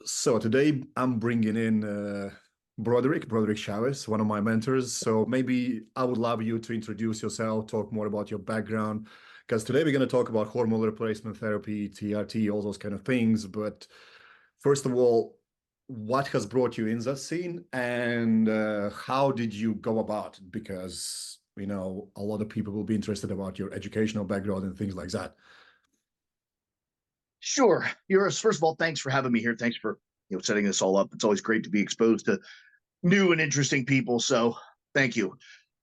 So today I'm bringing in Broderick Chavez, one of my mentors. So maybe I would love you to introduce yourself, talk more about your background, because today we're going to talk about hormone replacement therapy, TRT, all those kind of things. But first of all, what has brought you in that scene, and how did you go about it? Because a lot of people will be interested about your educational background and things like that. Sure. First of all, thanks for having me here. Thanks for setting this all up. It's always great to be exposed to new and interesting people. So thank you.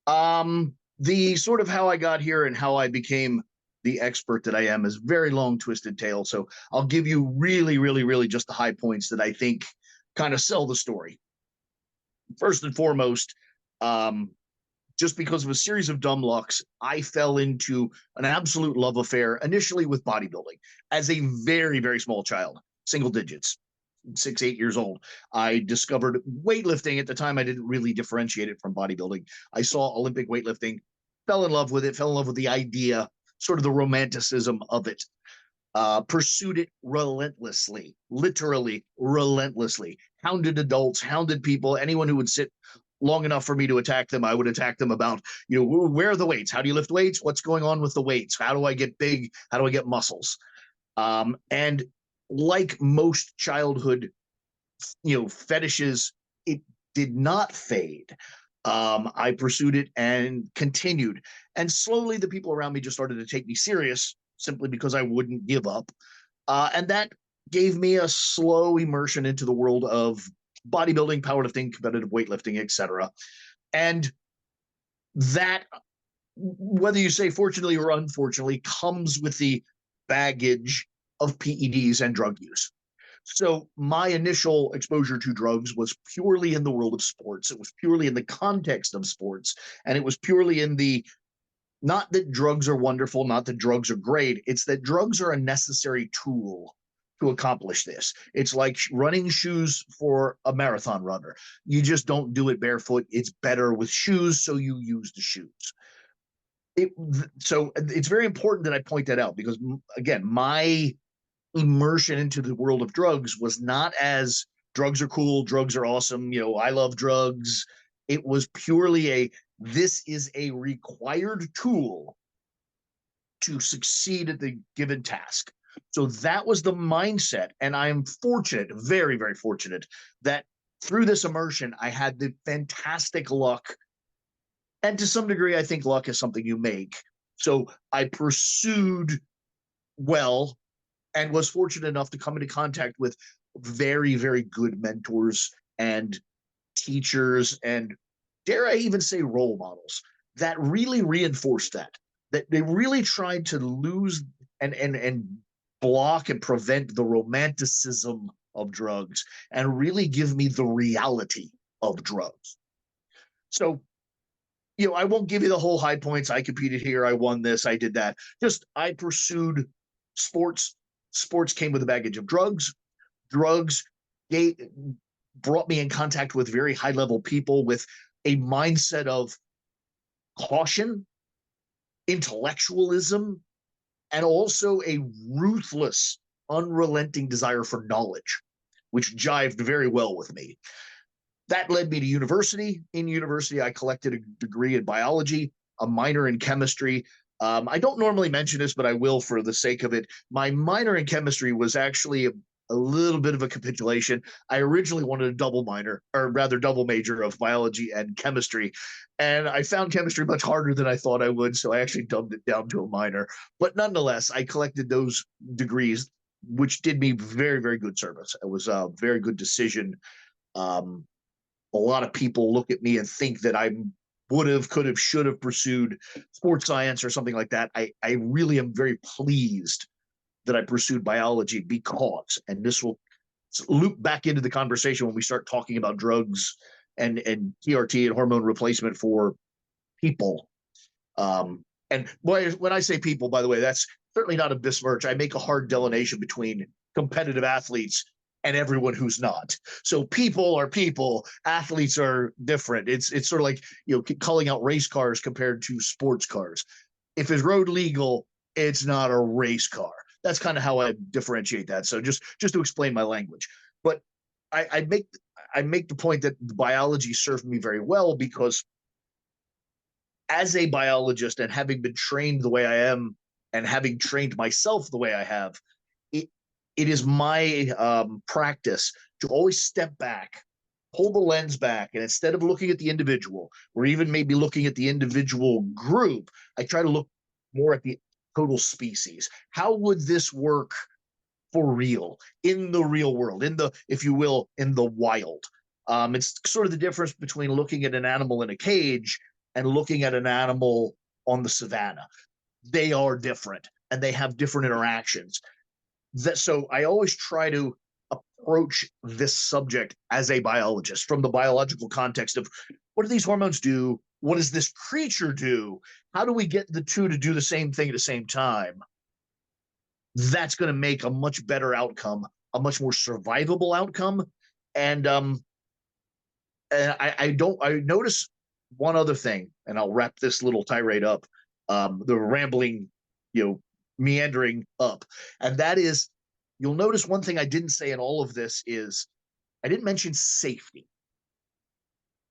The sort of how I got here and how I became the expert that I am is very long, twisted tale. So I'll give you really, really, really just the high points that I think kind of sell the story. First and foremost, um, just because of a series of dumb lucks, I fell into an absolute love affair initially with bodybuilding as a very, very small child, single digits, 6, 8 years old. I discovered weightlifting. At the time, I didn't really differentiate it from bodybuilding. I saw Olympic weightlifting, fell in love with it, fell in love with the idea, sort of the romanticism of it. Pursued it relentlessly, literally relentlessly. Hounded adults, hounded people, anyone who would sit long enough for me to attack them, I would attack them about, where are the weights? How do you lift weights? What's going on with the weights? How do I get big? How do I get muscles? And like most childhood, fetishes, it did not fade. I pursued it and continued. And slowly the people around me just started to take me serious simply because I wouldn't give up. And that gave me a slow immersion into the world of bodybuilding, powerlifting, competitive weightlifting, etc. And that, whether you say fortunately or unfortunately, comes with the baggage of PEDs and drug use. So my initial exposure to drugs was purely in the world of sports. It was purely in the context of sports. And it was purely in the, not that drugs are wonderful, not that drugs are great. It's that drugs are a necessary tool to accomplish this. It's like running shoes for a marathon runner. You just don't do it barefoot. It's better with shoes, so you use the shoes. It, so it's very important that I point that out because, again, my immersion into the world of drugs was not as drugs are cool, drugs are awesome, I love drugs. It was purely this is a required tool to succeed at the given task. So that was the mindset. And I am fortunate, very, very fortunate, that through this immersion, I had the fantastic luck. And to some degree, I think luck is something you make. So I pursued well and was fortunate enough to come into contact with very, very good mentors and teachers and, dare I even say, role models that really reinforced that they really tried to lose and block and prevent the romanticism of drugs and really give me the reality of drugs. So, I won't give you the whole high points. I competed here, I won this, I did that. Just I pursued sports. Sports came with a baggage of drugs. Drugs brought me in contact with very high level people with a mindset of caution, intellectualism, and also a ruthless, unrelenting desire for knowledge, which jived very well with me. That led me to university. In university, I collected a degree in biology, a minor in chemistry. I don't normally mention this, but I will for the sake of it. My minor in chemistry was actually a little bit of a capitulation. I originally wanted a double minor, or rather double major of biology and chemistry. And I found chemistry much harder than I thought I would. So I actually dumbed it down to a minor. But nonetheless, I collected those degrees, which did me very, very good service. It was a very good decision. A lot of people look at me and think that I would have, could have, should have pursued sports science or something like that. I really am very pleased that I pursued biology because, and this will loop back into the conversation when we start talking about drugs and TRT and hormone replacement for people. And when I say people, by the way, that's certainly not a besmirch. I make a hard delineation between competitive athletes and everyone who's not. So people are people, athletes are different. It's sort of like, calling out race cars compared to sports cars. If it's road legal, it's not a race car. That's kind of how I differentiate that. So just to explain my language. But I make the point that the biology served me very well, because as a biologist and having been trained the way I am and having trained myself the way I have, it it is my practice to always step back, pull the lens back, and instead of looking at the individual, or even maybe looking at the individual group, I try to look more at the total species. How would this work for real in the real world, in the, if you will, in the wild? It's sort of the difference between looking at an animal in a cage and looking at an animal on the savannah. They are different and they have different interactions. So I always try to approach this subject as a biologist from the biological context of, what do these hormones do? What does this creature do? How do we get the two to do the same thing at the same time? That's going to make a much better outcome, a much more survivable outcome. And I notice one other thing, and I'll wrap this little tirade up, the rambling, meandering up, and that is, you'll notice one thing I didn't say in all of this is I didn't mention safety.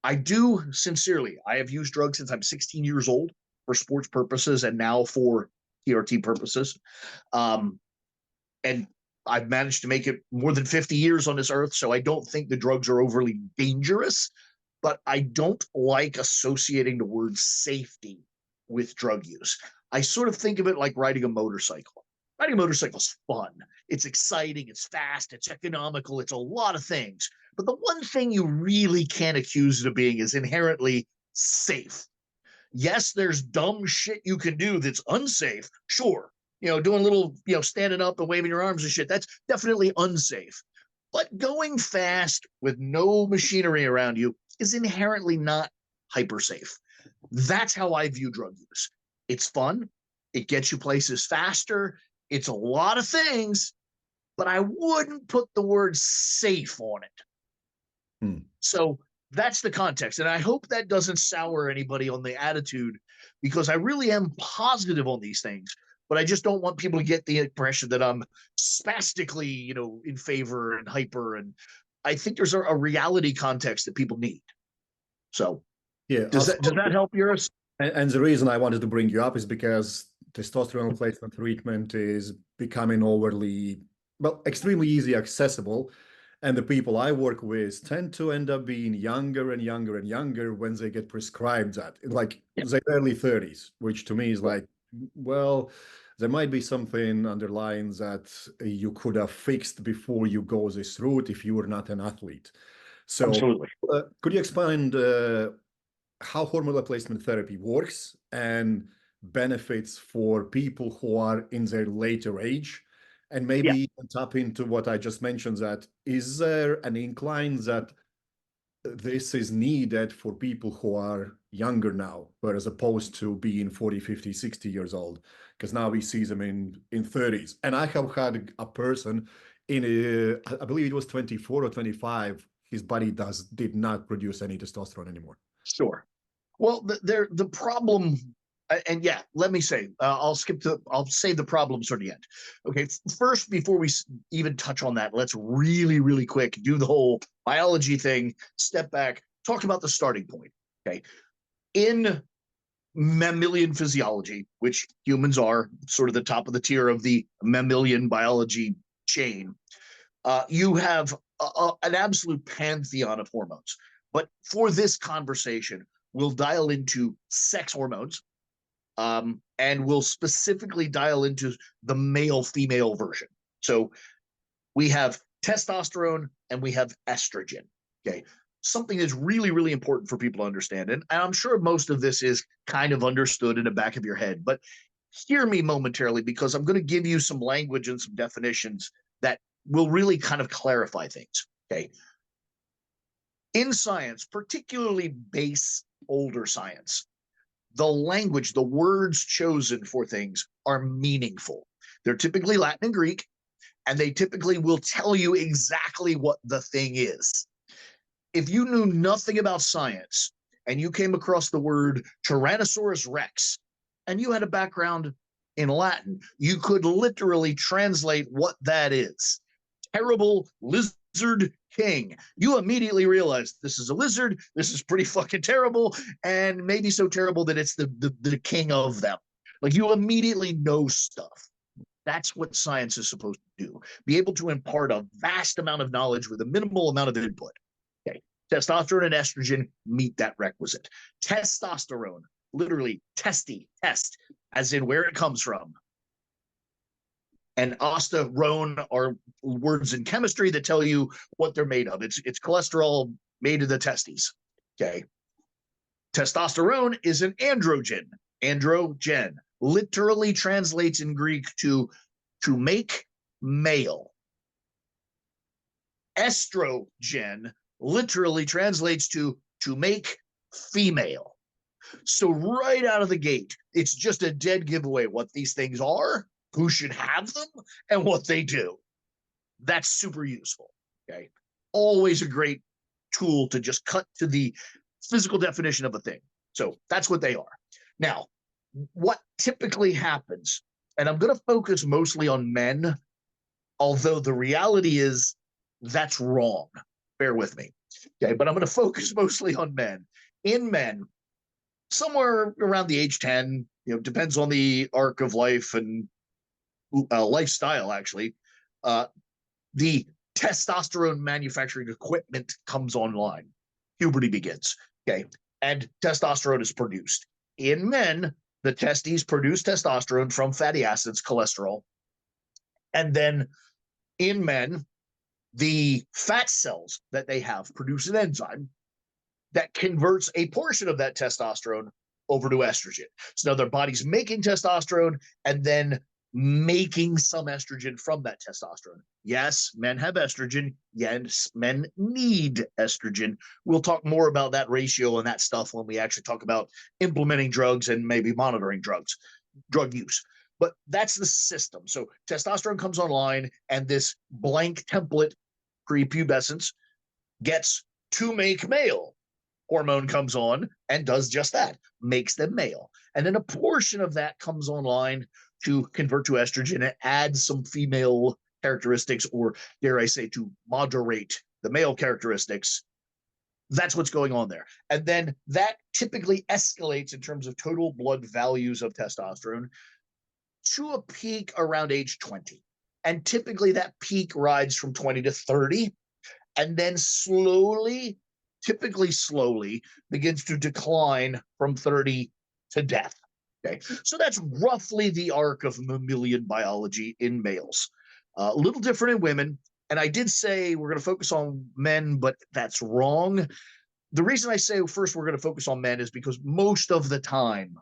I do sincerely. I have used drugs since I'm 16 years old for sports purposes and now for TRT purposes. And I've managed to make it more than 50 years on this earth, so I don't think the drugs are overly dangerous, but I don't like associating the word safety with drug use. I sort of think of it like riding a motorcycle. Riding a motorcycle is fun. It's exciting. It's fast. It's economical. It's a lot of things. But the one thing you really can't accuse it of being is inherently safe. Yes, there's dumb shit you can do that's unsafe. Sure. Doing a little, standing up and waving your arms and shit. That's definitely unsafe. But going fast with no machinery around you is inherently not hyper safe. That's how I view drug use. It's fun. It gets you places faster. It's a lot of things, but I wouldn't put the word safe on it. So that's the context. And I hope that doesn't sour anybody on the attitude, because I really am positive on these things, but I just don't want people to get the impression that I'm spastically, in favor and hyper. And I think there's a reality context that people need. So Yeah, does that help yours? And the reason I wanted to bring you up is because testosterone replacement treatment is becoming extremely easy accessible. And the people I work with tend to end up being younger and younger and younger when they get prescribed that, like their early 30s, which to me is like, well, there might be something underlying that you could have fixed before you go this route if you were not an athlete. So absolutely. Could you explain how hormone replacement therapy works and benefits for people who are in their later age? And maybe tap into what I just mentioned, that is there an incline that this is needed for people who are younger now, whereas opposed to being 40, 50, 60 years old? Because now we see them in 30s. And I have had a person I believe it was 24 or 25, his body did not produce any testosterone anymore. Sure. Well, the problem, and let me say, I'll save the problems for the end. Okay, first, before we even touch on that, let's really, really quick do the whole biology thing, step back, talk about the starting point. Okay, in mammalian physiology, which humans are sort of the top of the tier of the mammalian biology chain, you have an absolute pantheon of hormones. But for this conversation, we'll dial into sex hormones, and we'll specifically dial into the male-female version. So we have testosterone and we have estrogen. Okay, something that's really, really important for people to understand. And I'm sure most of this is kind of understood in the back of your head, but hear me momentarily, because I'm going to give you some language and some definitions that will really kind of clarify things. Okay. In science, particularly base older science, the language, the words chosen for things are meaningful. They're typically Latin and Greek, and they typically will tell you exactly what the thing is. If you knew nothing about science and you came across the word Tyrannosaurus Rex and you had a background in Latin, you could literally translate what that is. Terrible lizard king. You immediately realize this is a lizard. This is pretty fucking terrible, and maybe so terrible that it's the king of them. Like, you immediately know stuff. That's what science is supposed to do. Be able to impart a vast amount of knowledge with a minimal amount of input. Okay. Testosterone and estrogen meet that requisite. Testosterone, literally testy, test, as in where it comes from. And osterone are words in chemistry that tell you what they're made of. It's cholesterol made of the testes. Okay. Testosterone is an androgen. Androgen literally translates in Greek to make male. Estrogen literally translates to make female. So right out of the gate, it's just a dead giveaway what these things are, who should have them, and what they do. That's super useful. Okay. Always a great tool to just cut to the physical definition of a thing. So that's what they are. Now, what typically happens, and I'm going to focus mostly on men, although the reality is that's wrong. Bear with me. Okay. But I'm going to focus mostly on men. In men, somewhere around the age 10, depends on the arc of life and lifestyle, actually, the testosterone manufacturing equipment comes online. Puberty begins. Okay. And testosterone is produced. In men, the testes produce testosterone from fatty acids, cholesterol. And then in men, the fat cells that they have produce an enzyme that converts a portion of that testosterone over to estrogen. So now their body's making testosterone and then making some estrogen from that testosterone. Yes, men have estrogen. Yes, men need estrogen. We'll talk more about that ratio and that stuff when we actually talk about implementing drugs and maybe monitoring drug use. But that's the system. So testosterone comes online, and this blank template prepubescence gets to make male. Hormone comes on and does just that, makes them male. And then a portion of that comes online to convert to estrogen and add some female characteristics, or dare I say, to moderate the male characteristics. That's what's going on there. And then that typically escalates in terms of total blood values of testosterone to a peak around age 20. And typically that peak rides from 20 to 30, and then typically slowly begins to decline from 30 to death. Okay, so that's roughly the arc of mammalian biology in males. A little different in women. And I did say we're going to focus on men, but that's wrong. The reason I say first we're going to focus on men is because most of the time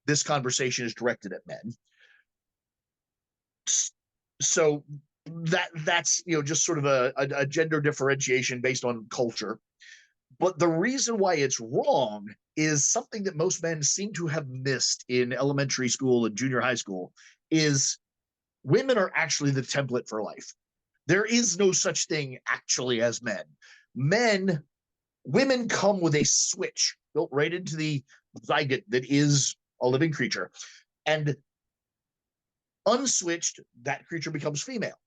this conversation is directed at men. So that's just sort of a gender differentiation based on culture. But the reason why it's wrong is something that most men seem to have missed in elementary school and junior high school is women are actually the template for life. There is no such thing actually as men. Women come with a switch built right into the zygote that is a living creature. And unswitched, that creature becomes female.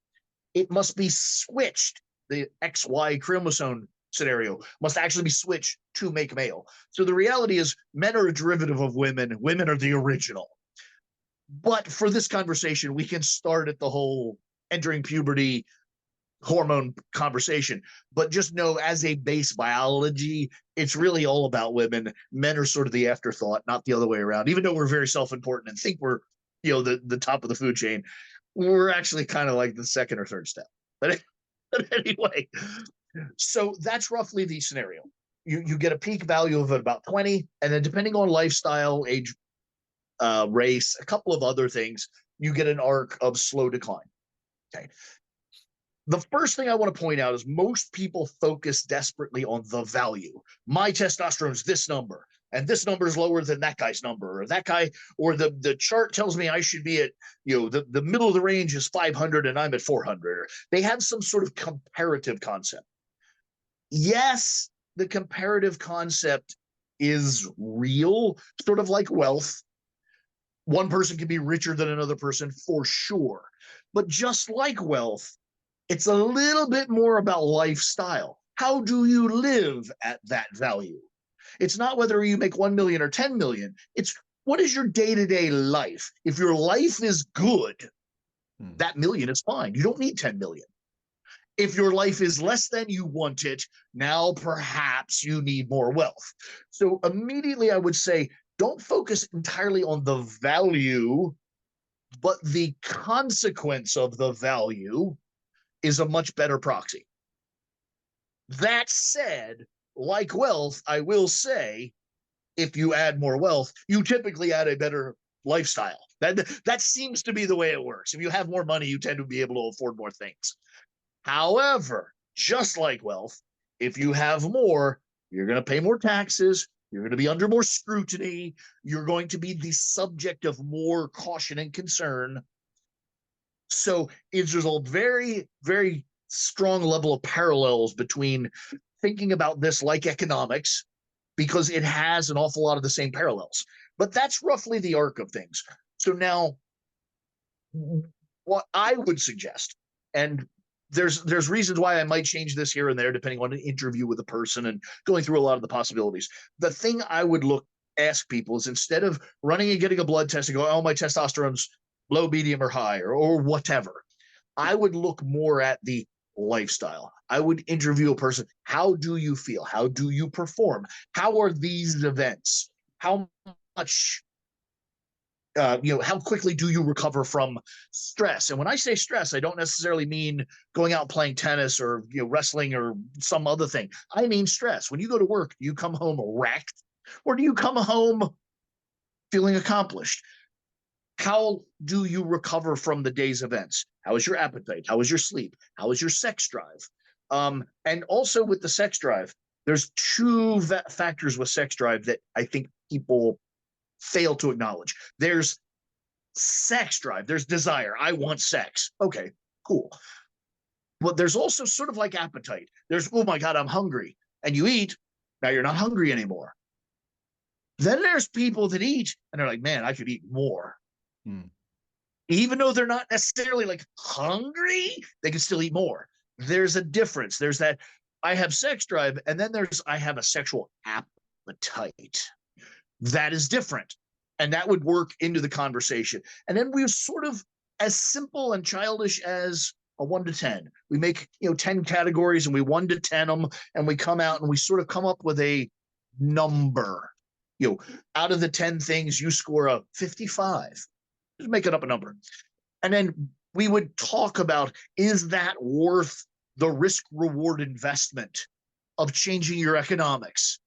It must be switched. The XY chromosome scenario must actually be switched to make male. So the reality is men are a derivative of women. Women are the original. But for this conversation, we can start at the whole entering puberty hormone conversation. But just know, as a base biology, it's really all about women. Men are sort of the afterthought, not the other way around. Even though we're very self-important and think we're the top of the food chain, we're actually kind of like the second or third step. But anyway, so that's roughly the scenario. You get a peak value of about 20, and then depending on lifestyle, age, race, a couple of other things, you get an arc of slow decline. Okay. The first thing I want to point out is most people focus desperately on the value. My testosterone is this number, and this number is lower than that guy's number, or that guy, or the chart tells me I should be at, the middle of the range is 500 and I'm at 400. They have some sort of comparative concept. Yes, the comparative concept is real, sort of like wealth. One person can be richer than another person for sure. But just like wealth, It's a little bit more about lifestyle. How do you live at that value? It's not whether you make 1 million or 10 million. It's what is your day-to-day life? If your life is good, that million is fine. You don't need 10 million. If your life is less than you want it, now perhaps you need more wealth. So immediately I would say, don't focus entirely on the value, but the consequence of the value is a much better proxy. That said, like wealth, I will say, if you add more wealth, you typically add a better lifestyle. That seems to be the way it works. If you have more money, you tend to be able to afford more things. However, just like wealth, if you have more, you're going to pay more taxes. You're going to be under more scrutiny. You're going to be the subject of more caution and concern. So there's a very, very strong level of parallels between thinking about this like economics, because it has an awful lot of the same parallels. But that's roughly the arc of things. So now, what I would suggest, and there's reasons why I might change this here and there, depending on an interview with a person and going through a lot of the possibilities. The thing I would ask people is, instead of running and getting a blood test and go, oh, my testosterone's low, medium, or high, or whatever, I would look more at the lifestyle. I would interview a person. How do you feel? How do you perform? How are these events? How much how quickly do you recover from stress? And when I say stress, I don't necessarily mean going out playing tennis or wrestling or some other thing. I mean stress. When you go to work, do you come home wrecked, or do you come home feeling accomplished? How do you recover from the day's events? How is your appetite? How is your sleep? How is your sex drive? And also with the sex drive, there's two factors with sex drive that I think people fail to acknowledge. There's sex drive, there's desire. I want sex. Okay, cool. But there's also sort of like appetite. There's, oh my God, I'm hungry. And you eat, now you're not hungry anymore. Then there's people that eat and they're like, man, I could eat more. Even though they're not necessarily like hungry, they can still eat more. There's a difference. There's that I have sex drive, and then there's I have a sexual appetite. That is different. And that would work into the conversation. And then we're sort of as simple and childish as a 1 to 10. We make 10 categories and we 1 to 10 them, and we come out and we sort of come up with a number. Out of the 10 things, you score a 55. Just make it up a number. And then we would talk about, is that worth the risk reward investment of changing your economics?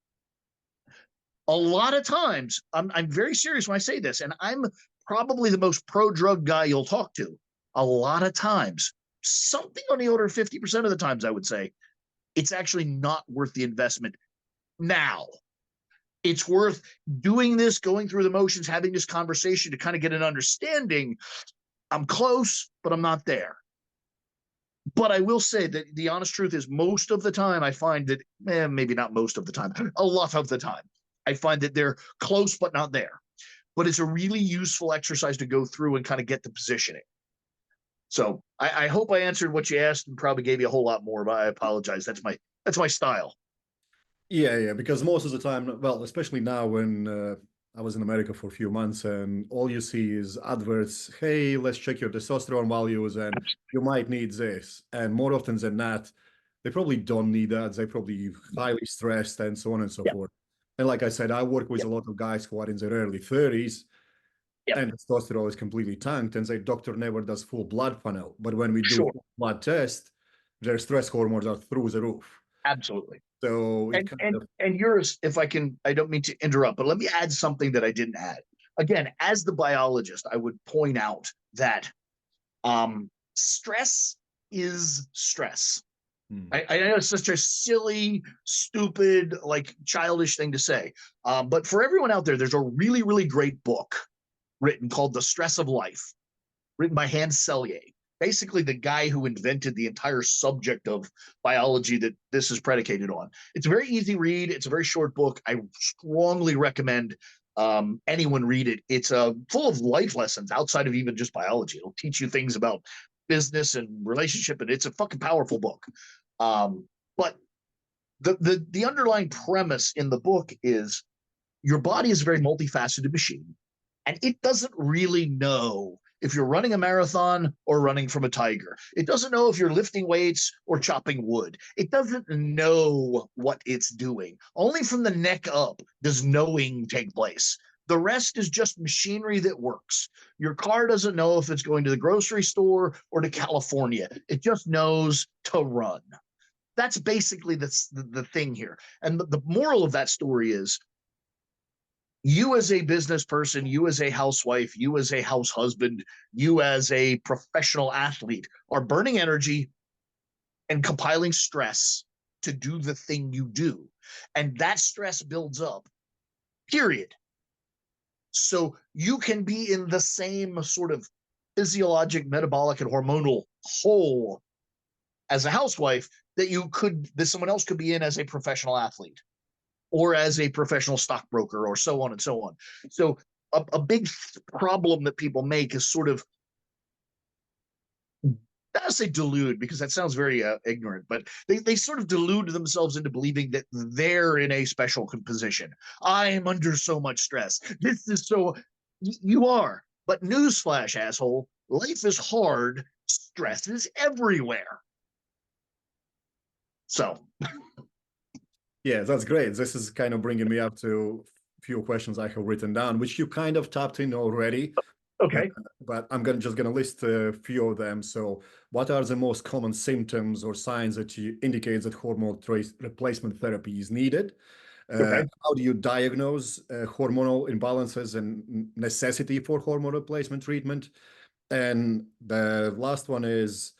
A lot of times, I'm very serious when I say this, and I'm probably the most pro-drug guy you'll talk to. A lot of times, something on the order of 50% of the times, I would say, it's actually not worth the investment now. It's worth doing this, going through the motions, having this conversation to kind of get an understanding. I'm close, but I'm not there. But I will say that the honest truth is, most of the time I find that, maybe not most of the time, a lot of the time, I find that they're close but not there. But it's a really useful exercise to go through and kind of get the positioning. So I hope I answered what you asked and probably gave you a whole lot more, but I apologize. That's my style. Yeah, because most of the time, well, especially now when I was in America for a few months, and all you see is adverts, hey, let's check your testosterone values and you might need this. And more often than not, they probably don't need that. They're probably highly stressed and so on and so forth. And like I said, I work with a lot of guys who are in their early 30s and testosterone is completely tanked, and their doctor never does full blood panel. But when we do full blood test, their stress hormones are through the roof. Absolutely. So and yours, if I can, I don't mean to interrupt, but let me add something that I didn't add. Again, as the biologist, I would point out that stress is stress. I know it's such a silly, stupid, like childish thing to say. But for everyone out there, there's a really, really great book written called The Stress of Life, written by Hans Selye. Basically the guy who invented the entire subject of biology that this is predicated on. It's a very easy read. It's a very short book. I strongly recommend anyone read it. It's full of life lessons outside of even just biology. It'll teach you things about business and relationship, and it's a fucking powerful book. But the underlying premise in the book is your body is a very multifaceted machine, and it doesn't really know if you're running a marathon or running from a tiger. It doesn't know if you're lifting weights or chopping wood. It doesn't know what it's doing. Only from the neck up does knowing take place. The rest is just machinery that works. Your car doesn't know if it's going to the grocery store or to California. It just knows to run. That's basically the thing here. And the moral of that story is, you as a business person, you as a housewife, you as a house husband, you as a professional athlete are burning energy and compiling stress to do the thing you do. And that stress builds up, period. So you can be in the same sort of physiologic, metabolic, and hormonal hole as a housewife that someone else could be in as a professional athlete, or as a professional stockbroker, or so on and so on. So a big problem that people make is sort of, not to say delude, because that sounds very ignorant, but they sort of delude themselves into believing that they're in a special position. I am under so much stress. This is so, you are. But newsflash, asshole, life is hard. Stress is everywhere. So Yeah, that's great. This is kind of bringing me up to a few questions I have written down, which you kind of tapped in already. okay. But I'm just gonna list a few of them. So, what are the most common symptoms or signs that indicate that hormone replacement therapy is needed? Okay. How do you diagnose hormonal imbalances and necessity for hormone replacement treatment? And the last one is,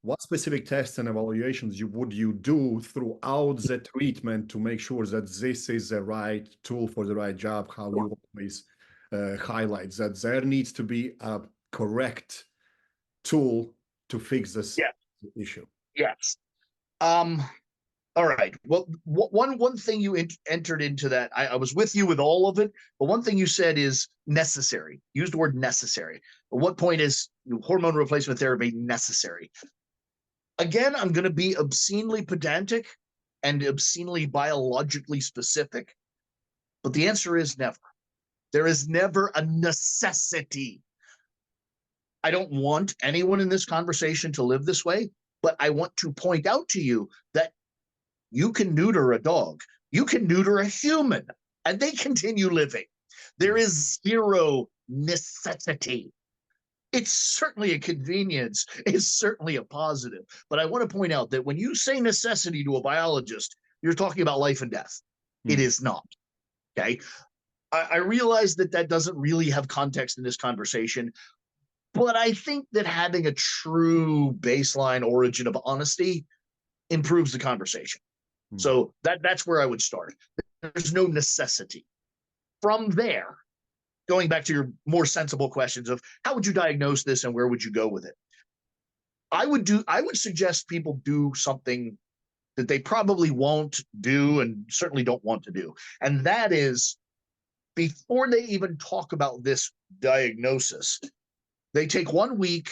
what specific tests and evaluations would you do throughout the treatment to make sure that this is the right tool for the right job? How you always highlight that there needs to be a correct tool to fix this issue. Yes. All right. Well, one thing you entered into that, I was with you with all of it, but one thing you said is necessary. Use the word necessary. At what point is hormone replacement therapy necessary? Again, I'm going to be obscenely pedantic and obscenely biologically specific, but the answer is never. There is never a necessity. I don't want anyone in this conversation to live this way, but I want to point out to you that you can neuter a dog, you can neuter a human, and they continue living. There is zero necessity. It's certainly a convenience. It's certainly a positive. But I want to point out that when you say necessity to a biologist, you're talking about life and death. It is not. Okay. I realize that doesn't really have context in this conversation, but I think that having a true baseline origin of honesty improves the conversation. So that's where I would start. There's no necessity. From there, going back to your more sensible questions of how would you diagnose this and where would you go with it? I would suggest people do something that they probably won't do and certainly don't want to do. And that is, before they even talk about this diagnosis, they take 1 week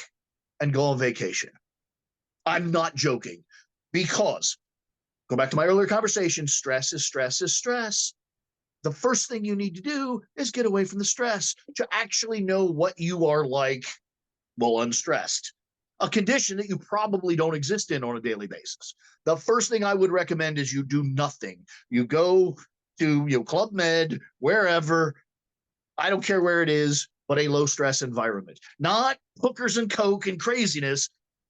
and go on vacation. I'm not joking, because go back to my earlier conversation, stress is stress is stress. The first thing you need to do is get away from the stress to actually know what you are like while unstressed, a condition that you probably don't exist in on a daily basis. The first thing I would recommend is you do nothing. You go to Club Med, wherever, I don't care where it is, but a low stress environment. Not hookers and coke and craziness.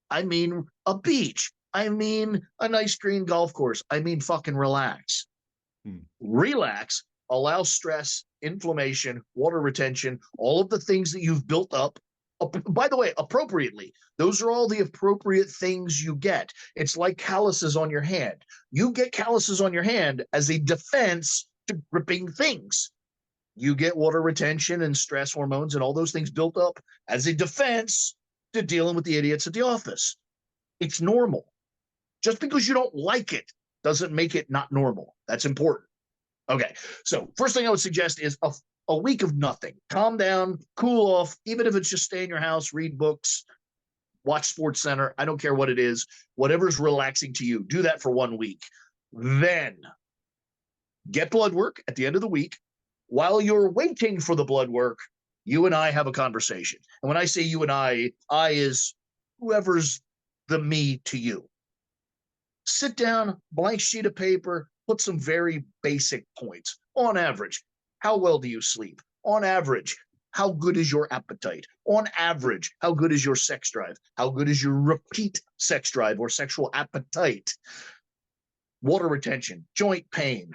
I mean a beach. I mean a nice green golf course. I mean fucking relax. Relax, allow stress, inflammation, water retention, all of the things that you've built up. By the way, appropriately. Those are all the appropriate things you get. It's like calluses on your hand. You get calluses on your hand as a defense to gripping things. You get water retention and stress hormones and all those things built up as a defense to dealing with the idiots at the office. It's normal. Just because you don't like it doesn't make it not normal. That's important. Okay, so first thing I would suggest is a week of nothing. Calm down, cool off, even if it's just stay in your house, read books, watch Sports Center. I don't care what it is. Whatever's relaxing to you, do that for 1 week. Then get blood work at the end of the week. While you're waiting for the blood work, you and I have a conversation. And when I say you and I is whoever's the me to you. Sit down, blank sheet of paper, put some very basic points. On average, how well do you sleep? On average, how good is your appetite? On average, how good is your sex drive? How good is your repeat sex drive or sexual appetite? Water retention, joint pain,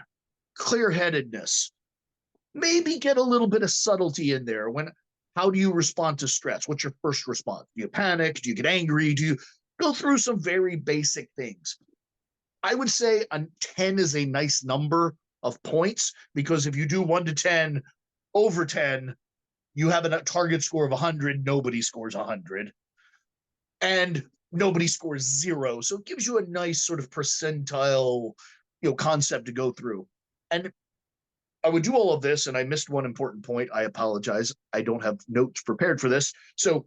clear-headedness. Maybe get a little bit of subtlety in there. How do you respond to stress? What's your first response? Do you panic? Do you get angry? Do you go through some very basic things? I would say a 10 is a nice number of points, because if you do 1 to 10, over 10, you have a target score of 100. Nobody scores 100. And nobody scores 0. So it gives you a nice sort of percentile, concept to go through. And I would do all of this, and I missed one important point. I apologize. I don't have notes prepared for this. So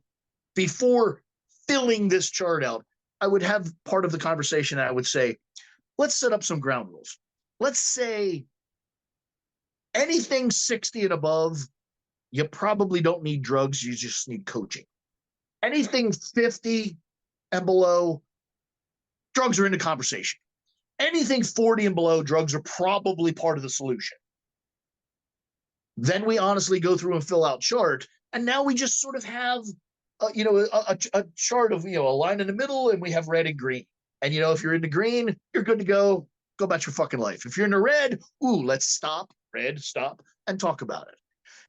before filling this chart out, I would have part of the conversation. I would say, let's set up some ground rules. Let's say anything 60 and above, you probably don't need drugs. You just need coaching. Anything 50 and below, drugs are in the conversation. Anything 40 and below, drugs are probably part of the solution. Then we honestly go through and fill out chart, and now we just sort of have, a chart of, a line in the middle, and we have red and green. And, if you're in the green, you're good to go. Go about your fucking life. If you're in the red, let's stop, and talk about it.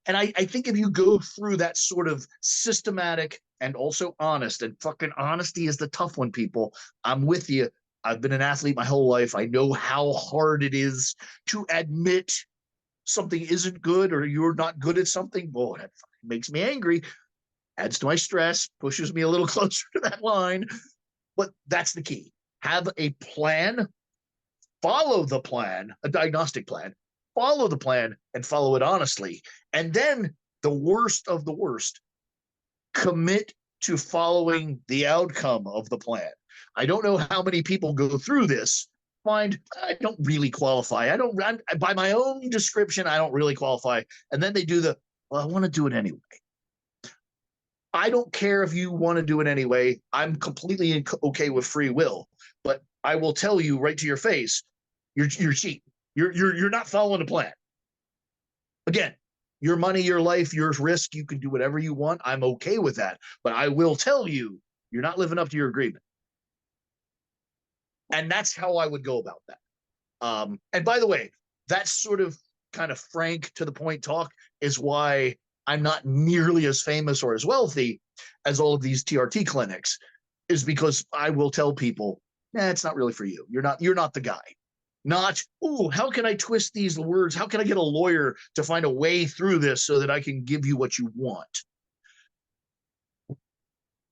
And I think if you go through that sort of systematic and also honest, and fucking honesty is the tough one, people. I'm with you. I've been an athlete my whole life. I know how hard it is to admit something isn't good or you're not good at something. Boy, that makes me angry. Adds to my stress, pushes me a little closer to that line. But that's the key. Have a plan, follow the plan, a diagnostic plan, follow the plan, and follow it honestly. And then the worst of the worst, commit to following the outcome of the plan. I don't know how many people go through this, find I don't really qualify. By my own description, I don't really qualify. And then they do I want to do it anyway. I don't care if you want to do it anyway. I'm completely okay with free will. But I will tell you right to your face, you're cheating. You're not following the plan. Again, your money, your life, your risk, you can do whatever you want. I'm okay with that. But I will tell you, you're not living up to your agreement. And that's how I would go about that. And by the way, that sort of kind of frank to the point talk is why I'm not nearly as famous or as wealthy as all of these TRT clinics, is because I will tell people, it's not really for you. You're not the guy. Not, how can I twist these words? How can I get a lawyer to find a way through this so that I can give you what you want?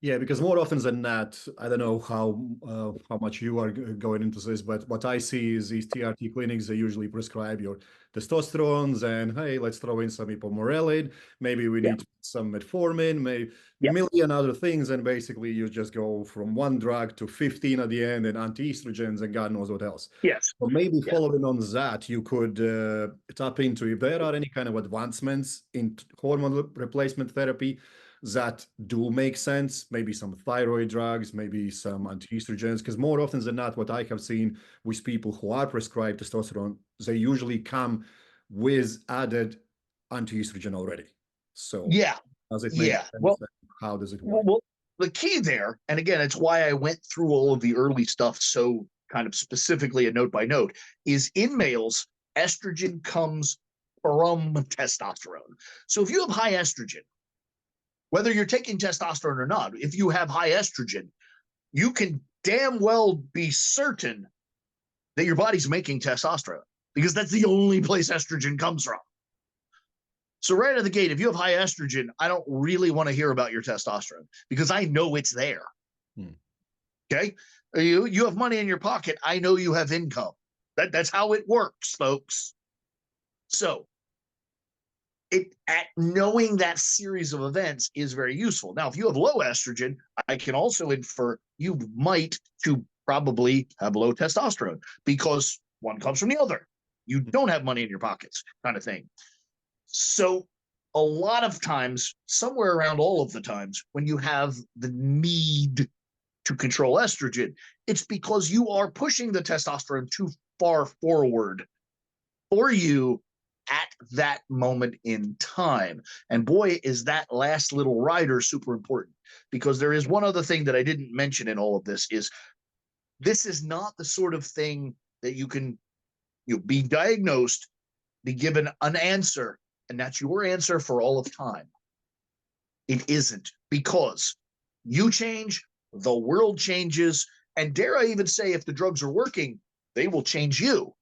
Yeah, because more often than not, I don't know how much you are going into this, but what I see is these TRT clinics, they usually prescribe your testosterones and, hey, let's throw in some ipamorelin. Maybe we need some metformin, maybe a million other things. And basically you just go from one drug to 15 at the end and anti-estrogens and God knows what else. Yes. So maybe following on that, you could tap into if there are any kind of advancements in hormone replacement therapy that do make sense, maybe some thyroid drugs, maybe some anti-estrogens, because more often than not, what I have seen with people who are prescribed testosterone, they usually come with added anti-estrogen already. So does it make sense? Well, how does it work? Well, the key there, and again, it's why I went through all of the early stuff so kind of specifically and note by note, is in males, estrogen comes from testosterone. So if you have high estrogen, whether you're taking testosterone or not, if you have high estrogen, you can damn well be certain that your body's making testosterone, because that's the only place estrogen comes from. So right out of the gate, if you have high estrogen, I don't really want to hear about your testosterone because I know it's there. Okay? You have money in your pocket. I know you have income. That's how it works, folks. So at knowing that series of events is very useful. Now, if you have low estrogen, I can also infer you might to probably have low testosterone because one comes from the other. You don't have money in your pockets, kind of thing. So a lot of times, somewhere around all of the times, when you have the need to control estrogen, it's because you are pushing the testosterone too far forward for you at that moment in time. And boy, is that last little rider super important, because there is one other thing that I didn't mention in all of this is not the sort of thing that you can be diagnosed, be given an answer, and that's your answer for all of time. It isn't, because you change, the world changes, and dare I even say, if the drugs are working, they will change you.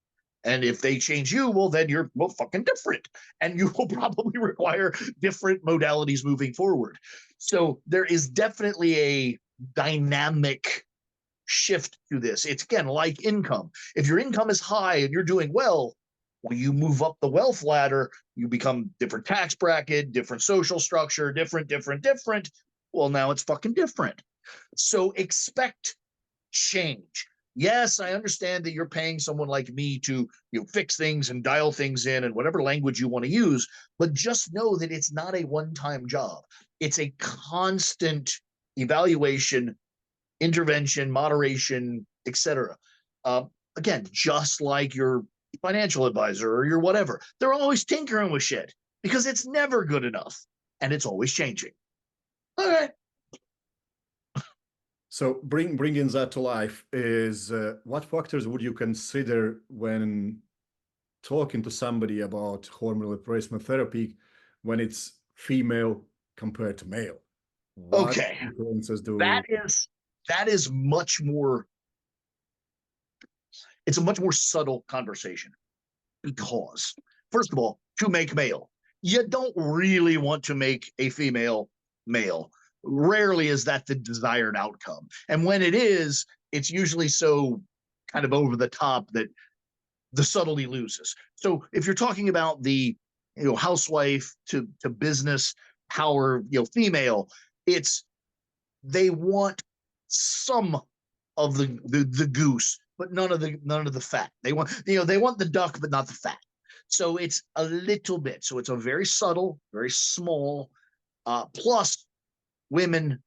And if they change you, well, then you're fucking different. And you will probably require different modalities moving forward. So there is definitely a dynamic shift to this. It's, again, like income. If your income is high and you're doing well, when you move up the wealth ladder, you become different tax bracket, different social structure, different. Well, now it's fucking different. So expect change. Yes, I understand that you're paying someone like me to fix things and dial things in and whatever language you want to use, but just know that it's not a one-time job. It's a constant evaluation, intervention, moderation, etc. Again, just like your financial advisor or your whatever, they're always tinkering with shit because it's never good enough and it's always changing. All right. So bringing that to life is what factors would you consider when talking to somebody about hormone replacement therapy when it's female compared to male? What Okay, influences do that is much more. It's a much more subtle conversation because, first of all, to make male, you don't really want to make a female male. Rarely is that the desired outcome. And when it is, it's usually so kind of over the top that the subtlety loses. So if you're talking about the housewife to business power female, it's they want some of the goose, but none of the fat. They want they want the duck, but not the fat. So it's a little bit. So it's a very subtle, very small. Plus, women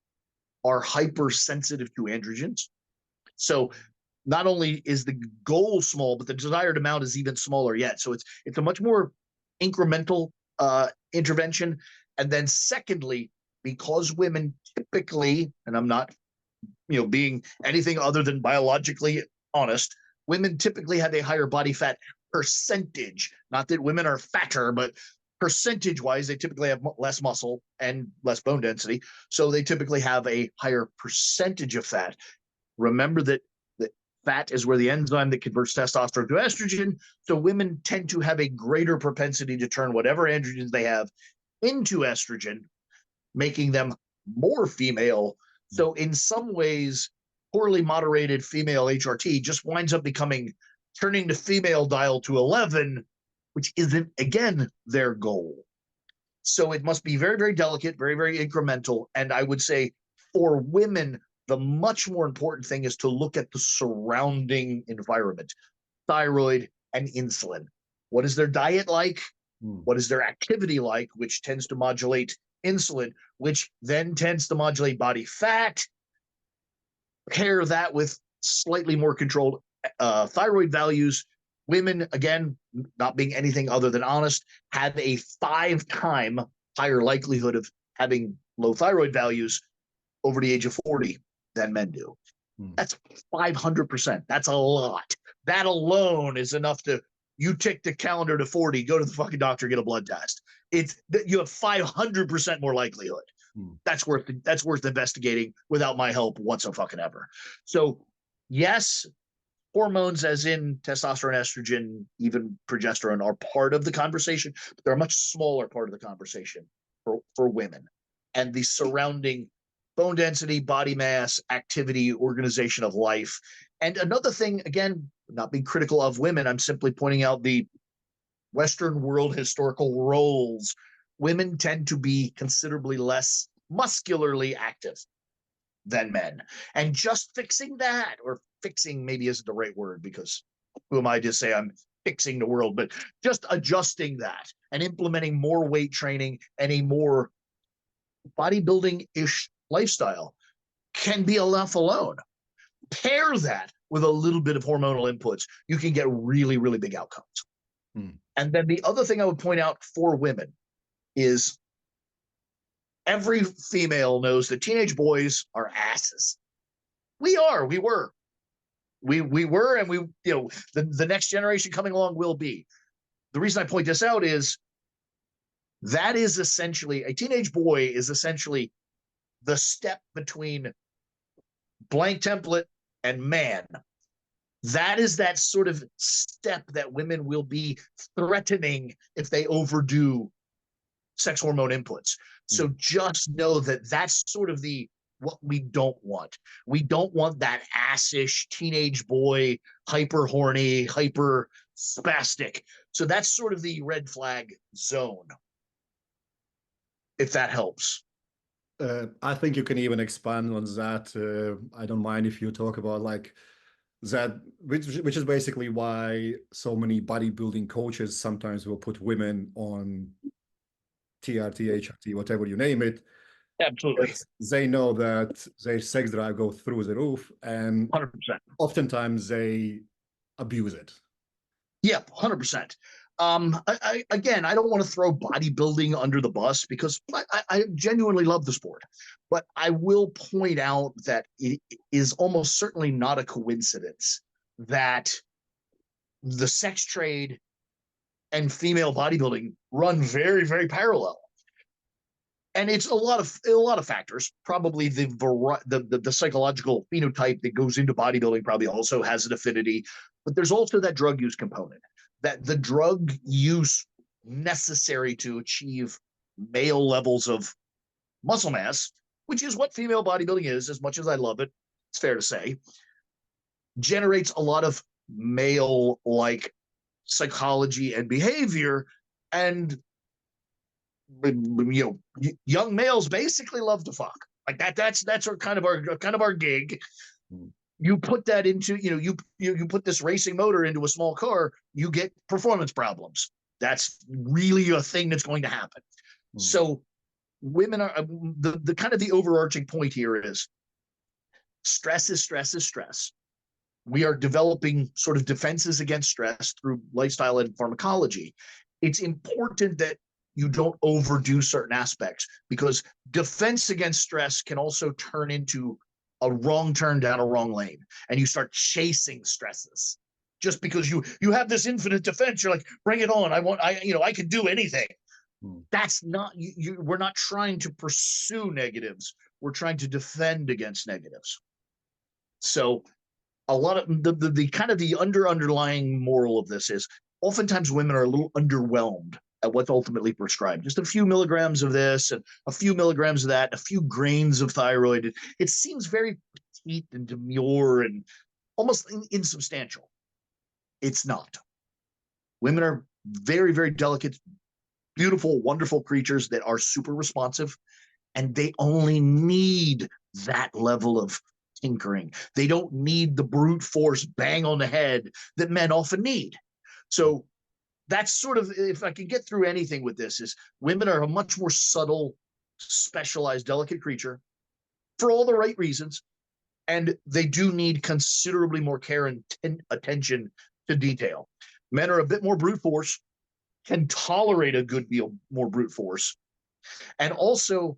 are hypersensitive to androgens. So not only is the goal small, but the desired amount is even smaller yet. So it's a much more incremental intervention. And then secondly, because women typically, and I'm not being anything other than biologically honest, women typically have a higher body fat percentage. Not that women are fatter, but percentage wise, they typically have less muscle and less bone density. So they typically have a higher percentage of fat. Remember that fat is where the enzyme that converts testosterone to estrogen. So women tend to have a greater propensity to turn whatever androgens they have into estrogen, making them more female. So in some ways, poorly moderated female HRT just winds up turning the female dial to 11, which isn't, again, their goal. So it must be very, very delicate, very, very incremental. And I would say for women, the much more important thing is to look at the surrounding environment, thyroid and insulin. What is their diet like? What is their activity like, which tends to modulate insulin, which then tends to modulate body fat? Pair that with slightly more controlled thyroid values. Women, again, not being anything other than honest, have a 5-time higher likelihood of having low thyroid values over the age of 40 than men do. That's 500%. That's a lot. That alone is enough to, you tick the calendar to 40, go to the fucking doctor, get a blood test. You have 500% more likelihood. That's worth investigating without my help whatsoever. So yes, hormones as in testosterone, estrogen, even progesterone are part of the conversation, but they're a much smaller part of the conversation for women. And the surrounding bone density, body mass, activity, organization of life. And another thing, again, not being critical of women, I'm simply pointing out the Western world historical roles women tend to be considerably less muscularly active than men. And just fixing that, or fixing maybe isn't the right word, because who am I to say I'm fixing the world, but just adjusting that and implementing more weight training and a more bodybuilding-ish lifestyle can be enough alone. Pair that with a little bit of hormonal inputs, you can get really, really big outcomes. And then the other thing I would point out for women is every female knows that teenage boys are asses. We were, and we, the next generation coming along will be. The reason I point this out is that is essentially, a teenage boy is essentially the step between blank template and man. That is that sort of step that women will be threatening if they overdo sex hormone inputs. So just know that that's sort of what we don't want. We don't want that assish teenage boy, hyper horny, hyper spastic. So that's sort of the red flag zone, if that helps. I think you can even expand on that. I don't mind if you talk about like that, which is basically why so many bodybuilding coaches sometimes will put women on TRT, HRT, whatever you name it. Absolutely. They know that their sex drive goes through the roof, and 100%. Oftentimes they abuse it. Yep, 100%. Again, I don't want to throw bodybuilding under the bus because I genuinely love the sport, but I will point out that it is almost certainly not a coincidence that the sex trade and female bodybuilding run very, very parallel. And it's a lot of factors. Probably the psychological phenotype that goes into bodybuilding probably also has an affinity, but there's also that drug use component. That the drug use necessary to achieve male levels of muscle mass, which is what female bodybuilding is, as much as I love it, it's fair to say, generates a lot of male-like psychology and behavior. And young males basically love to fuck. Like that's our kind of our gig. You put that into, you put this racing motor into a small car, you get performance problems. That's really a thing that's going to happen. So women are the kind of the overarching point here is stress is stress is stress. We are developing sort of defenses against stress through lifestyle and pharmacology. It's important that you don't overdo certain aspects, because defense against stress can also turn into a wrong turn down a wrong lane, and you start chasing stresses just because you have this infinite defense. You're like, bring it on. I can do anything. That's not we're not trying to pursue negatives. We're trying to defend against negatives. So a lot of the kind of the underlying moral of this is oftentimes women are a little underwhelmed at what's ultimately prescribed. Just a few milligrams of this and a few milligrams of that, a few grains of thyroid. It seems very petite and demure and almost insubstantial. It's not. Women are very, very delicate, beautiful, wonderful creatures that are super responsive, and they only need that level of tinkering. They don't need the brute force bang on the head that men often need. So that's sort of, if I can get through anything with this, is women are a much more subtle, specialized, delicate creature for all the right reasons. And they do need considerably more care and attention to detail. Men are a bit more brute force, can tolerate a good deal more brute force. And also,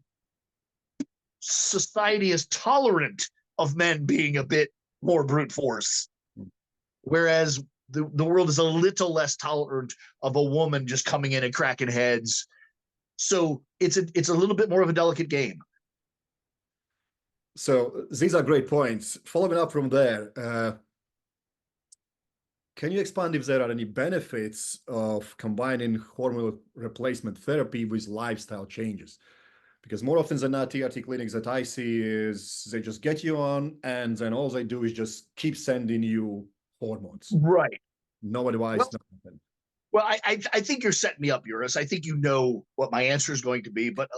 society is tolerant of men being a bit more brute force. Whereas the world is a little less tolerant of a woman just coming in and cracking heads. So it's a little bit more of a delicate game. So these are great points. Following up from there, can you expand if there are any benefits of combining hormone replacement therapy with lifestyle changes? Because more often than not, TRT clinics that I see is they just get you on, and then all they do is just keep sending you hormones. Right. No advice, Well, nothing. Well, I think you're setting me up, Eurus. I think you know what my answer is going to be, but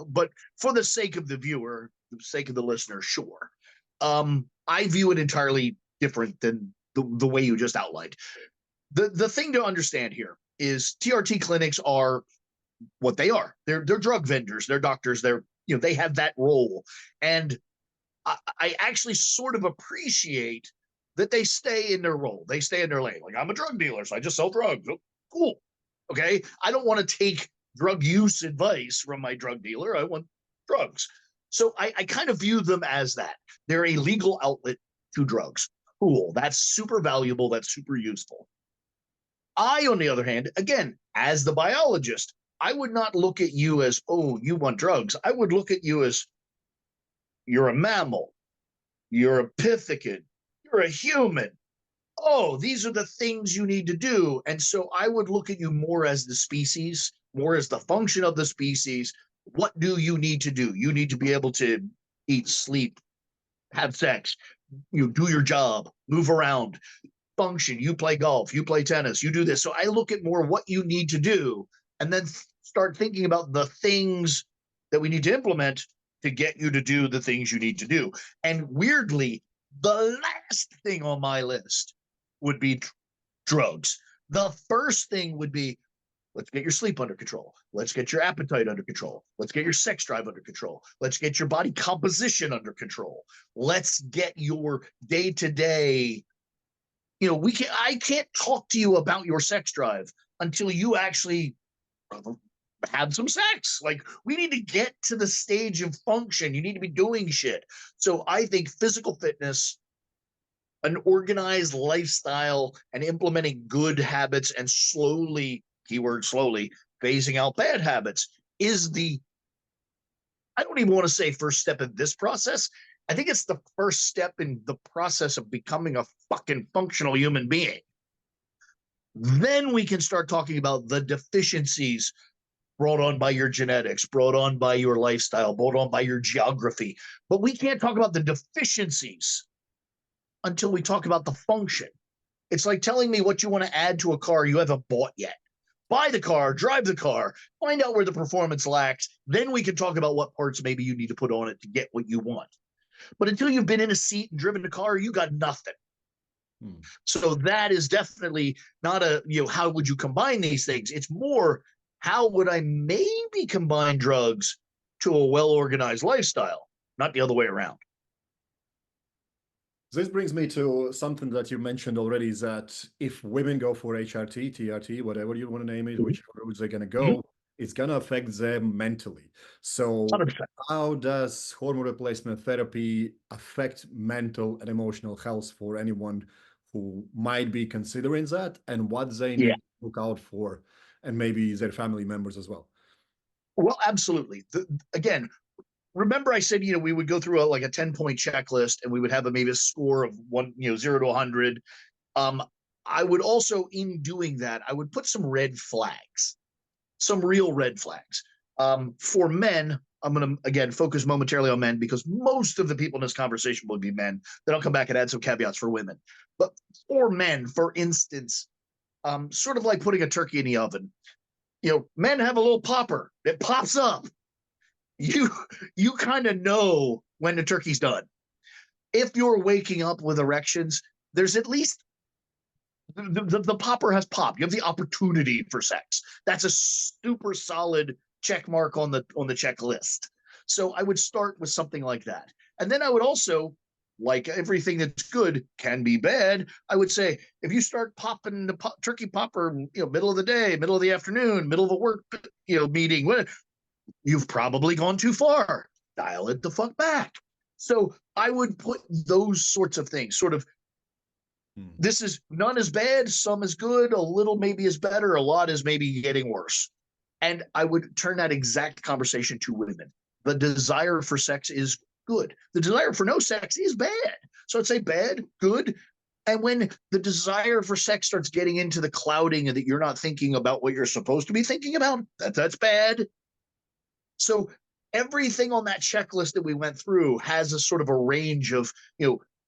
for the sake of the viewer, the sake of the listener, sure. I view it entirely different than the way you just outlined. The thing to understand here is TRT clinics are what they are. They're drug vendors, they're doctors, they have that role. And I actually sort of appreciate that they stay in their role. They stay in their lane. Like, I'm a drug dealer, so I just sell drugs. Oh, cool. Okay. I don't want to take drug use advice from my drug dealer. I want drugs. So I kind of view them as that. They're a legal outlet to drugs. Cool. That's super valuable. That's super useful. I, on the other hand, again, as the biologist, I would not look at you as, oh, you want drugs. I would look at you as, you're a mammal, you're a pithecan, you're a human. Oh, these are the things you need to do. And so I would look at you more as the species, more as the function of the species. What do you need to do? You need to be able to eat, sleep, have sex, do your job, move around, function. You play golf, you play tennis, you do this. So I look at more what you need to do and then start thinking about the things that we need to implement to get you to do the things you need to do. And weirdly, the last thing on my list would be drugs. The first thing would be, let's get your sleep under control. Let's get your appetite under control. Let's get your sex drive under control. Let's get your body composition under control. Let's get your day-to-day, I can't talk to you about your sex drive until you actually have some sex. Like, we need to get to the stage of function. You need to be doing shit. So I think physical fitness, an organized lifestyle, and implementing good habits and slowly, keyword slowly, phasing out bad habits is I don't even want to say first step in this process. I think it's the first step in the process of becoming a fucking functional human being. Then we can start talking about the deficiencies brought on by your genetics, brought on by your lifestyle, brought on by your geography. But we can't talk about the deficiencies until we talk about the function. It's like telling me what you want to add to a car you haven't bought yet. Buy the car, drive the car, find out where the performance lacks. Then we can talk about what parts maybe you need to put on it to get what you want. But until you've been in a seat and driven a car, you got nothing. So that is definitely not how would you combine these things? It's more, how would I maybe combine drugs to a well-organized lifestyle, not the other way around. This brings me to something that you mentioned already, is that if women go for HRT, TRT, whatever you want to name it, which routes they're going to go, it's going to affect them mentally. So 100%. how does hormone replacement therapy affect mental and emotional health for anyone who might be considering that, and what they need to look out for, and maybe their family members as well? Well, absolutely. Again, remember I said, we would go through a 10-point checklist, and we would have maybe a score of 0 to 100. I would also, in doing that, I would put some red flags, some real red flags. For men, I'm going to, again, focus momentarily on men because most of the people in this conversation will be men. Then I'll come back and add some caveats for women. But for men, for instance, sort of like putting a turkey in the oven, men have a little popper. It pops up. You kind of know when the turkey's done. If you're waking up with erections, there's at least the popper has popped. You have the opportunity for sex. That's a super solid check mark on the checklist. So I would start with something like that. And then I would also, like everything that's good can be bad, I would say, if you start popping the turkey popper, middle of the day, middle of the afternoon, middle of a work, meeting, you've probably gone too far. Dial it the fuck back. So I would put those sorts of things, sort of, this is none is bad, some is good, a little maybe is better, a lot is maybe getting worse. And I would turn that exact conversation to women. The desire for sex is good. The desire for no sex is bad. So I'd say bad, good. And when the desire for sex starts getting into the clouding and that you're not thinking about what you're supposed to be thinking about, that's bad. So everything on that checklist that we went through has a sort of a range of,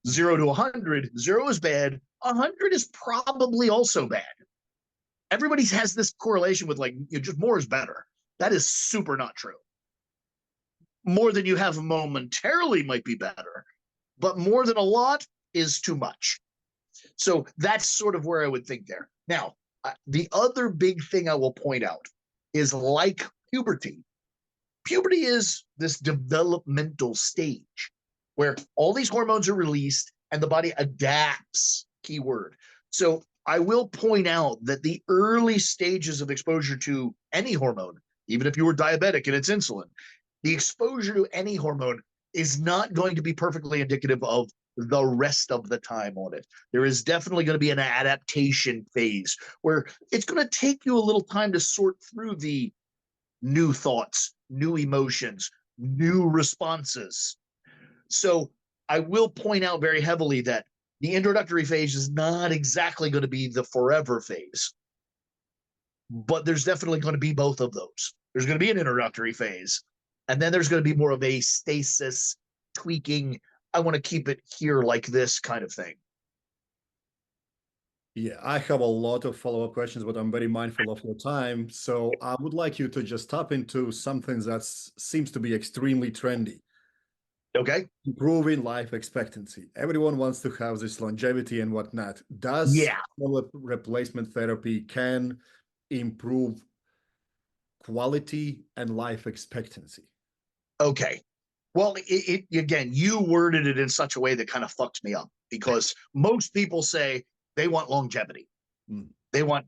0 to 100. 0 is bad. 100 is probably also bad. everybody has this correlation with like, just more is better. That is super not true. More than you have momentarily might be better, but more than a lot is too much. So that's sort of where I would think there. Now, the other big thing I will point out is like puberty. Puberty is this developmental stage where all these hormones are released and the body adapts, keyword. So I will point out that the early stages of exposure to any hormone, even if you were diabetic and it's insulin, the exposure to any hormone is not going to be perfectly indicative of the rest of the time on it. There is definitely going to be an adaptation phase where it's going to take you a little time to sort through the new thoughts, new emotions, new responses. So I will point out very heavily that the introductory phase is not exactly going to be the forever phase, but there's definitely going to be both of those. There's going to be an introductory phase, and then there's going to be more of a stasis, tweaking, I want to keep it here like this kind of thing. Yeah, I have a lot of follow-up questions, but I'm very mindful of your time. So I would like you to just tap into something that seems to be extremely trendy. Okay. Improving life expectancy. Everyone wants to have this longevity and whatnot. Does hormone replacement therapy can improve quality and life expectancy? Okay. Well, again, you worded it in such a way that kind of fucks me up because most people say they want longevity. They want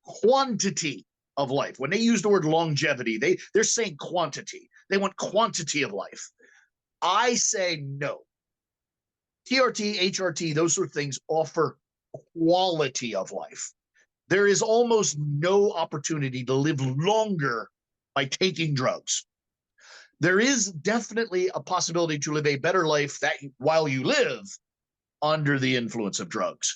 quantity of life. When they use the word longevity, they're saying quantity. They want quantity of life. I say no. TRT, HRT, those sort of things offer quality of life. There is almost no opportunity to live longer by taking drugs. There is definitely a possibility to live a better life that while you live under the influence of drugs.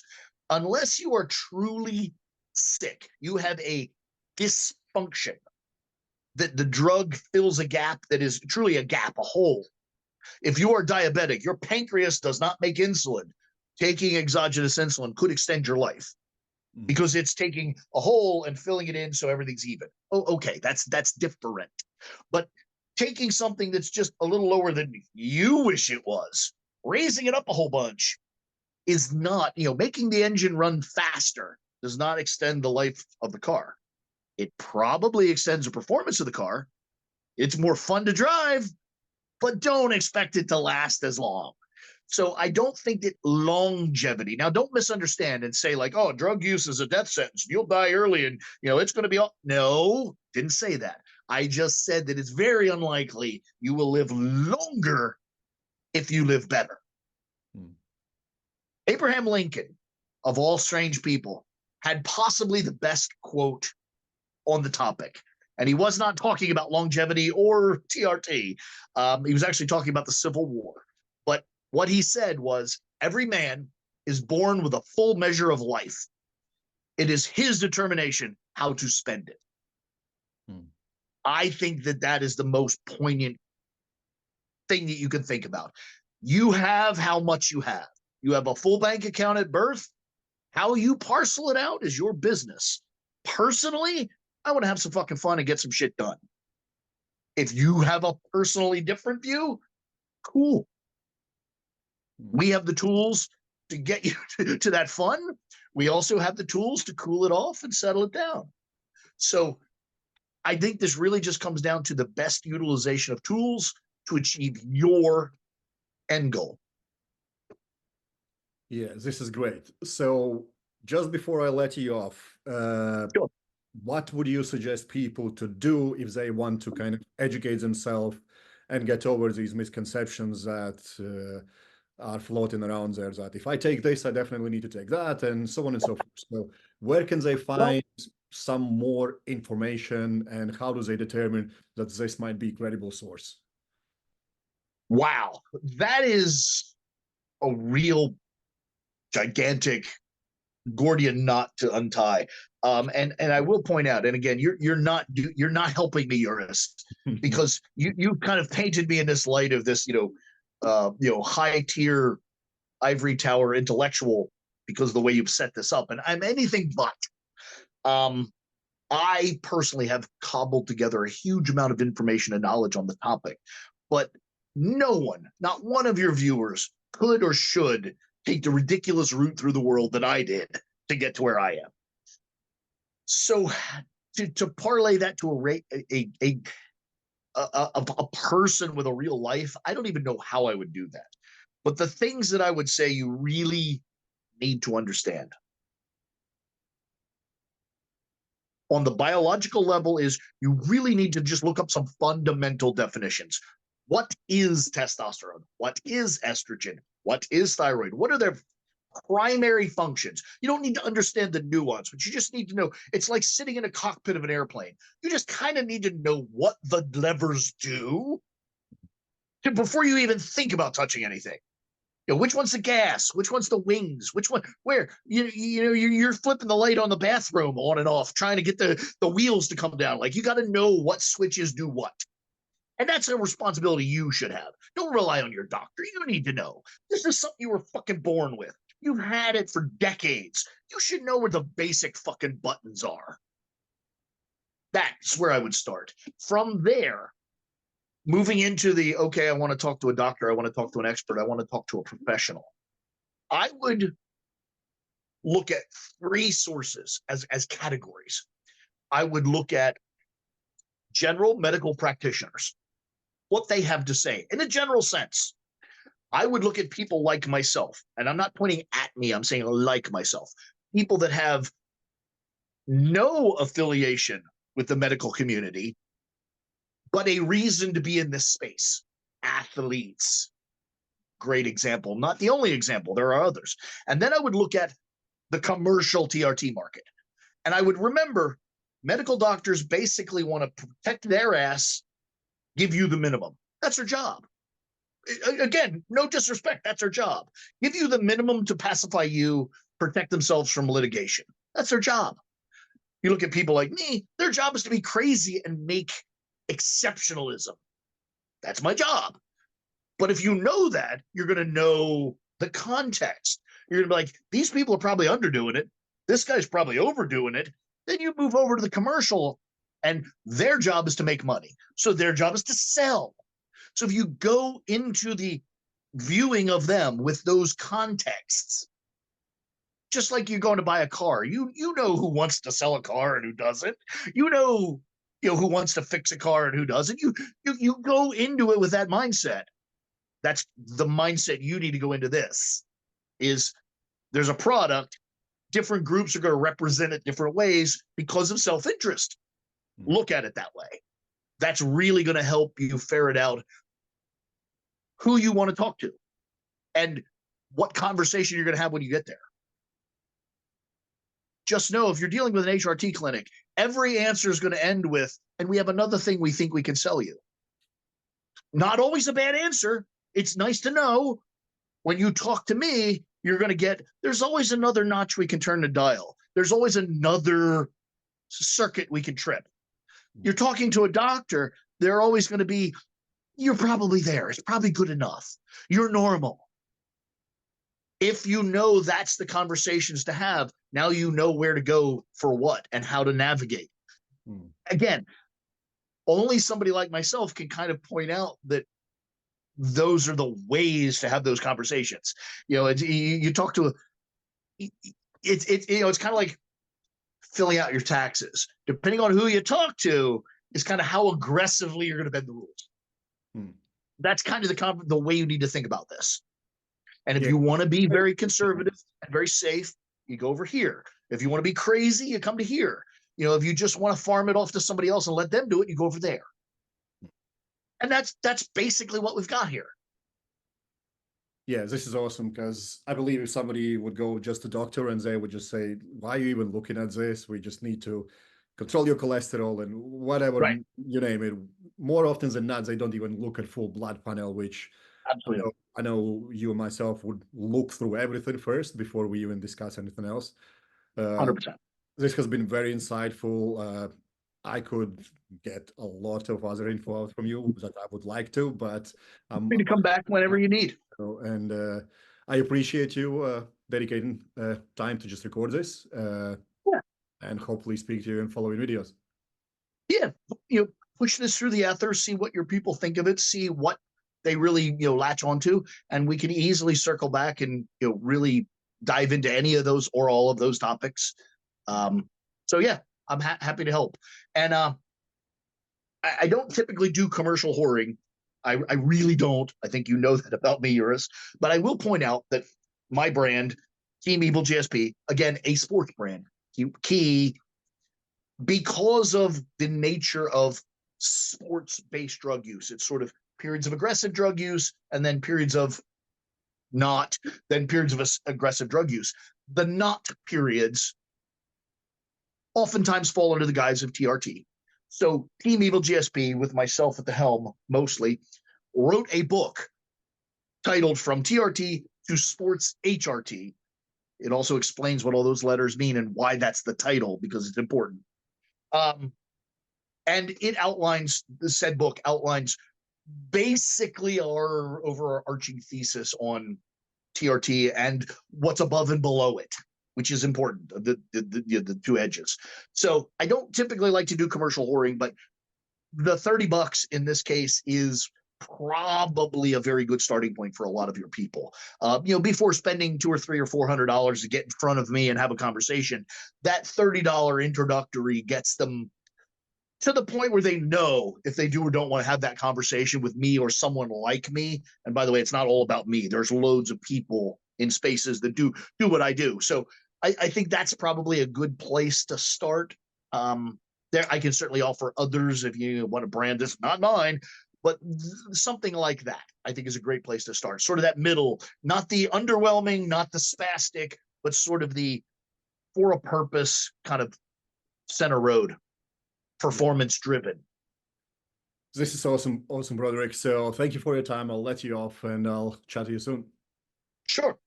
Unless you are truly sick, you have a dysfunction that the drug fills a gap that is truly a gap, a hole. If you are diabetic, your pancreas does not make insulin. Taking exogenous insulin could extend your life because it's taking a hole and filling it in so everything's even. Oh, okay, that's different. But taking something that's just a little lower than you wish it was, raising it up a whole bunch is not, making the engine run faster does not extend the life of the car. It probably extends the performance of the car. It's more fun to drive, but don't expect it to last as long. So I don't think that longevity, now don't misunderstand and say like, oh, drug use is a death sentence. You'll die early and, it's going to be all. No, didn't say that. I just said that it's very unlikely you will live longer if you live better. Abraham Lincoln, of all strange people, had possibly the best quote on the topic. And he was not talking about longevity or TRT. He was actually talking about the Civil War. But what he said was, every man is born with a full measure of life. It is his determination how to spend it. I think that is the most poignant thing that you can think about. You have how much you have. You have a full bank account at birth. How you parcel it out is your business. Personally, I want to have some fucking fun and get some shit done. If you have a personally different view, cool. We have the tools to get you to that fun. We also have the tools to cool it off and settle it down. So I think this really just comes down to the best utilization of tools to achieve your end goal. Yeah, this is great. So just before I let you off, Sure. What would you suggest people to do if they want to kind of educate themselves and get over these misconceptions that are floating around there, that if I take this, I definitely need to take that, and so on and so forth. So where can they find some more information, and how do they determine that this might be a credible source? Wow, that is a real gigantic Gordian knot to untie. And I will point out, and again, you're not helping me, Eurus, because you kind of painted me in this light of this, high tier ivory tower intellectual because of the way you've set this up, and I'm anything but. I personally have cobbled together a huge amount of information and knowledge on the topic, but no one, not one of your viewers, could or should take the ridiculous route through the world that I did to get to where I am. So to parlay that to a person with a real life, I don't even know how I would do that. But the things that I would say you really need to understand on the biological level is you really need to just look up some fundamental definitions. What is testosterone? What is estrogen? What is thyroid? What are their primary functions? You don't need to understand the nuance, but you just need to know. It's like sitting in a cockpit of an airplane. You just kind of need to know what the levers do before you even think about touching anything. You know, which one's the gas? Which one's the wings? Which one? Where? You're flipping the light on the bathroom on and off, trying to get the wheels to come down. Like, you got to know what switches do what. And that's a responsibility you should have. Don't rely on your doctor. You need to know. This is something you were fucking born with. You've had it for decades. You should know where the basic fucking buttons are. That's where I would start. From there, moving into the, okay, I want to talk to a doctor. I want to talk to an expert. I want to talk to a professional. I would look at three sources as categories. I would look at general medical practitioners, what they have to say in a general sense. I would look at people like myself, and I'm not pointing at me, I'm saying like myself, people that have no affiliation with the medical community, but a reason to be in this space. Athletes, great example, not the only example, there are others. And then I would look at the commercial TRT market. And I would remember medical doctors basically want to protect their ass, give you the minimum. That's their job. Again, no disrespect, that's their job. Give you the minimum to pacify you, protect themselves from litigation. That's their job. You look at people like me, their job is to be crazy and make exceptionalism. That's my job. But if you know that, you're going to know the context. You're going to be like, these people are probably underdoing it. This guy's probably overdoing it. Then you move over to the commercial, and their job is to make money. So their job is to sell. So if you go into the viewing of them with those contexts, just like you're going to buy a car, you know who wants to sell a car and who doesn't. You know who wants to fix a car and who doesn't. You go into it with that mindset. That's the mindset you need to go into this. Is there's a product, different groups are going to represent it different ways because of self-interest. Look at it that way. That's really going to help you ferret out who you want to talk to and what conversation you're going to have when you get there. Just know if you're dealing with an HRT clinic, every answer is going to end with, and we have another thing we think we can sell you. Not always a bad answer. It's nice to know when you talk to me, you're going to get, there's always another notch we can turn the dial. There's always another circuit we can trip. You're talking to a doctor, they're always going to be, you're probably there. It's probably good enough. You're normal. If you know that's the conversations to have, now you know where to go for what and how to navigate. Again, only somebody like myself can kind of point out that those are the ways to have those conversations. You talk to it's kind of like filling out your taxes. Depending on who you talk to is kind of how aggressively you're going to bend the rules. That's kind of the way you need to think about this. And if you want to be very conservative and very safe, you go over here. If you want to be crazy, you come to here. If you just want to farm it off to somebody else and let them do it, you go over there. And that's basically what we've got here. Yeah, this is awesome, because I believe if somebody would go just to doctor and they would just say, why are you even looking at this? We just need to control your cholesterol and whatever, you name it. More often than not, they don't even look at full blood panel, which absolutely. I know you and myself would look through everything first before we even discuss anything else. 100%. This has been very insightful. I could get a lot of other info out from you that I would like to, but I'm free to come back whenever you need. And I appreciate you dedicating time to just record this. Yeah. and hopefully speak to you in following videos. Yeah, push this through the ether, see what your people think of it, see what they really latch onto, and we can easily circle back and really dive into any of those or all of those topics. So yeah, I'm happy to help. And I don't typically do commercial whoring. I really don't. I think you know that about me, Eurus. But I will point out that my brand, Team Evil GSP, again, a sports brand, key because of the nature of sports-based drug use. It's sort of periods of aggressive drug use and then periods of not, then periods of aggressive drug use. The not periods oftentimes fall under the guise of TRT. So Team Evil GSP, with myself at the helm mostly, wrote a book titled From TRT to Sports HRT. It also explains what all those letters mean and why that's the title, because it's important. And it outlines, the said book outlines basically our overarching thesis on TRT and what's above and below it, which is important, the two edges. So I don't typically like to do commercial whoring, but the $30 in this case is probably a very good starting point for a lot of your people. Before spending $200 or $300 or $400 to get in front of me and have a conversation, that $30 introductory gets them to the point where they know if they do or don't want to have that conversation with me or someone like me. And by the way, it's not all about me. There's loads of people in spaces that do what I do. So I think that's probably a good place to start. There, I can certainly offer others if you want to brand this, not mine, but something like that, I think is a great place to start. Sort of that middle, not the underwhelming, not the spastic, but sort of the for a purpose kind of center road, performance driven. This is awesome, Broderick. So thank you for your time. I'll let you off and I'll chat to you soon. Sure.